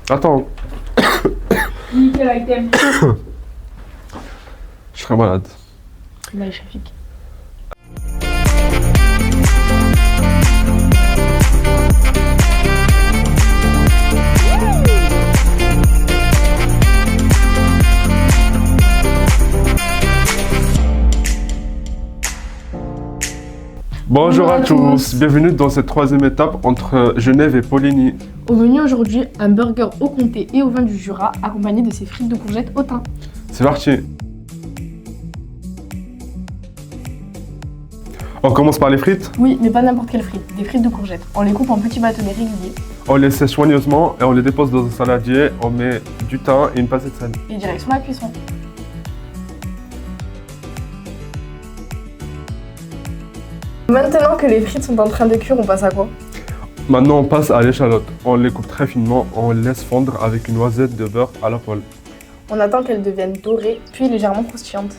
Attends, Nickel item. je serais malade. Bah, Shafik. Bonjour à tous, bienvenue dans cette troisième étape entre Genève et Poligny. Au menu aujourd'hui, un burger au comté et au vin du Jura, accompagné de ses frites de courgettes au thym. C'est parti. On commence par les frites. Oui, mais pas n'importe quelle frite, des frites de courgettes. On les coupe en petits bâtonnets réguliers On les sèche soigneusement et on les dépose dans un saladier. On met du thym et une pincée de sel. et direction la cuisson. Maintenant que les frites sont en train de cuire, on passe à quoi? Maintenant on passe à l'échalote. On les coupe très finement, on les laisse fondre avec une noisette de beurre à la poêle. On attend qu'elles deviennent dorées, puis légèrement croustillantes.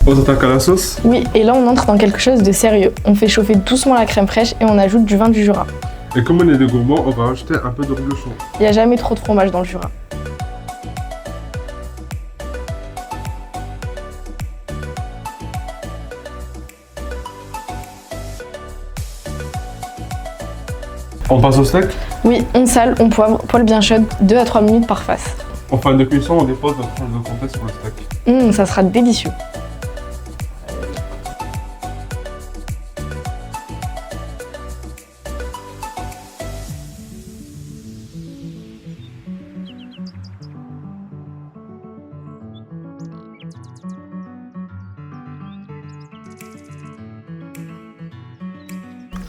On s'attaque à la sauce. Oui, et là on entre dans quelque chose de sérieux. On fait chauffer doucement la crème fraîche et on ajoute du vin du Jura. Et comme on est des gourmands, on va rajouter un peu de reblochon. Il n'y a jamais trop de fromage dans le Jura. On passe au steak. Oui, on sale, on poivre, poêle bien chaude, 2 à 3 minutes par face. En fin de cuisson, on dépose notre tranche de comté sur le steak. Ça sera délicieux.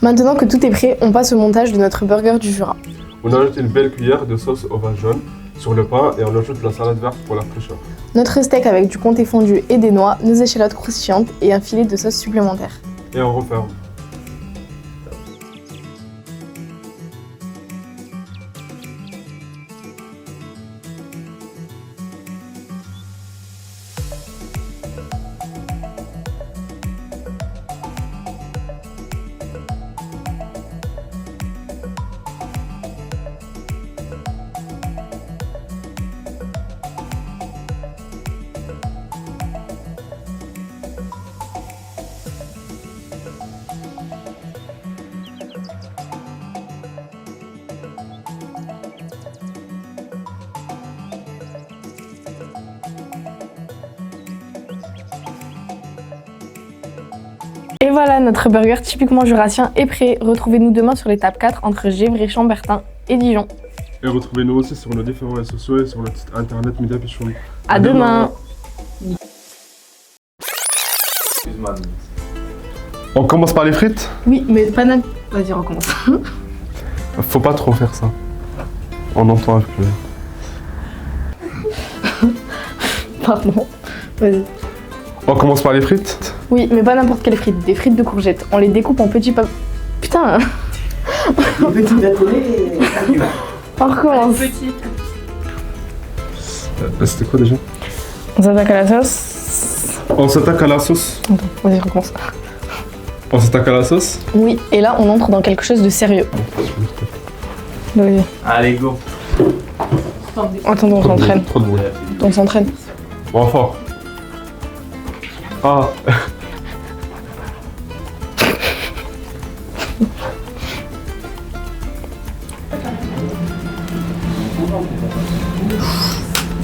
Maintenant que tout est prêt, on passe au montage de notre burger du Jura. On ajoute une belle cuillère de sauce au vin jaune sur le pain et on ajoute la salade verte pour la fraîcheur. Notre steak avec du comté fondu et des noix, nos échalotes croustillantes et un filet de sauce supplémentaire. Et on referme. Et voilà, notre burger typiquement jurassien est prêt. Retrouvez-nous demain sur l'étape 4 entre Gévry, Chambertin et Dijon. Et retrouvez-nous aussi sur nos différents réseaux sociaux et sur le site internet Media Pichon. À demain. On commence par les frites. Oui, mais pas n'importe. Vas-y, recommence. Faut pas trop faire ça. On entend avec le... Pardon. Vas-y. On commence par les frites. Oui, mais pas n'importe quelle frite, des frites de courgettes. On les découpe en petits Putain. Les petits bâtonnets, On recommence. C'était quoi déjà? On s'attaque à la sauce. On s'attaque à la sauce. Attends, vas-y, recommence. On s'attaque à la sauce. Oui, et là, on entre dans quelque chose de sérieux. Vas-y. Allez, go. Attends, on s'entraîne. Trop de bruit. On s'entraîne. Bon, fort. Ah.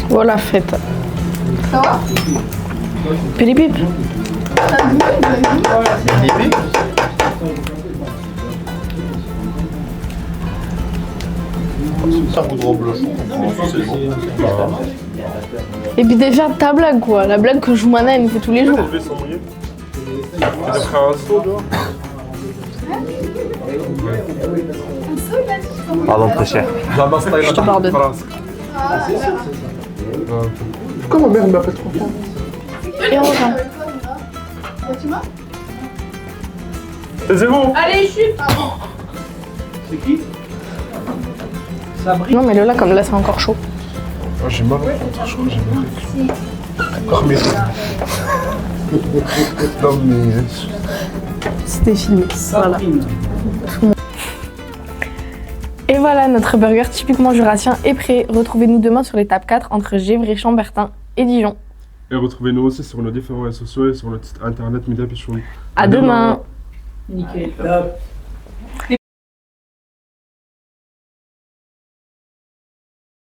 Voilà, fête. Ça va? Pélipip. Ça goûte de reblochon. C'est bon. Et puis déjà ta blague quoi, la blague que Joumana elle nous fait tous les jours. Pardon, très cher. Je te pardonne. Pourquoi ma mère m'appelle trop fort? Et on revient. C'est bon. Allez, chute. C'est qui Sabri. Non, mais Lola, comme là, c'est encore chaud. Oh, j'ai mal au ventre, je crois que j'ai mal. Encore mieux. Non mais... C'était filmé. Voilà. Sabrine. Et voilà, notre burger typiquement jurassien est prêt. Retrouvez-nous demain sur l'étape 4 entre Gévry, Chambertin et Dijon. Et retrouvez-nous aussi sur nos différents réseaux sociaux et sur le site internet Media Pichoun. À demain. Nickel. Top.